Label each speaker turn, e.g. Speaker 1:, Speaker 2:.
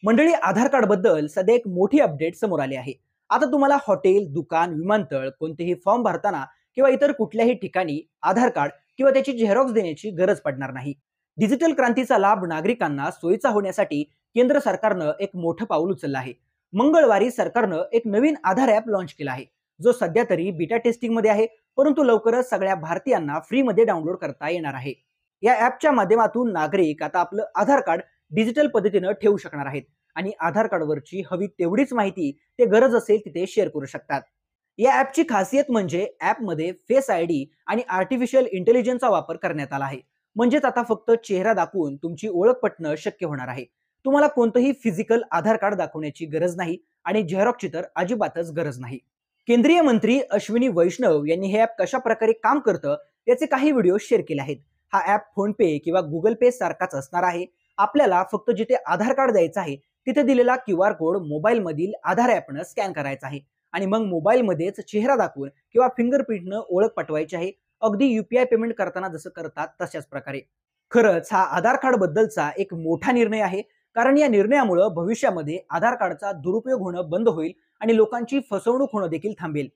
Speaker 1: मंडळी, आधार कार्ड बद्दल सध्या एक मोठी अपडेट समोर आली आहे। आता तुम्हाला हॉटेल, दुकान, विमानतळ कोणतेही फॉर्म भरताना किंवा इतर कुठल्याही ठिकाणी आधार कार्ड किंवा त्याची झेरॉक्स देण्याची गरज पडणार नाही। डिजिटल क्रांतीचा लाभ नागरिकांना सोयीचा होण्यासाठी केंद्र सरकारनं एक मोठं पाऊल उचललं आहे। मंगळवारी सरकारनं एक नवीन आधार ॲप लॉन्च केला आहे, जो सध्या तरी बीटा टेस्टिंग मध्ये आहे, परंतु लवकरच सगळ्या भारतीयांना फ्री मध्ये डाउनलोड करता येणार आहे। या ॲपच्या माध्यमातून नागरिक आता आपलं आधार कार्ड डिजिटल पद्धतीनं ठेवू शकणार आहेत आणि आधार कार्डवरची हवी तेवढीच माहिती ते गरज असेल तिथे शेअर करू शकतात। या ॲपची खासियत म्हणजे ॲपमध्ये फेस आयडी आणि आर्टिफिशियल इंटेलिजन्सचा वापर करण्यात आला आहे। म्हणजेच आता फक्त चेहरा दाखवून तुमची ओळख पटणं शक्य होणार आहे। तुम्हाला कोणतंही फिजिकल आधार कार्ड दाखवण्याची गरज नाही आणि झेरॉक्सची तर अजिबातच गरज नाही। केंद्रीय मंत्री अश्विनी वैष्णव यांनी हे ॲप कशा प्रकारे काम करतं याचे काही व्हिडिओ शेअर केले आहेत। हा ॲप फोन पे किंवा गुगल पे सारखाच असणार आहे। आपल्याला फक्त जिथे आधार कार्ड द्यायचं आहे तिथे दिलेला QR कोड मोबाईल मधील आधार ॲपनं स्कॅन करायचा आहे आणि मग मोबाईल मध्येच चेहरा दाखवून किंवा फिंगरप्रिंटनं ओळख पटवायची आहे। अगदी UPI पेमेंट करताना जसं करतात तशाच प्रकारे। खरंच हा आधार कार्ड बद्दलचा एक मोठा निर्णय आहे, कारण या निर्णयामुळे भविष्यामध्ये आधार कार्डचा दुरुपयोग होणं बंद होईल आणि लोकांची फसवणूक होणं देखील थांबेल।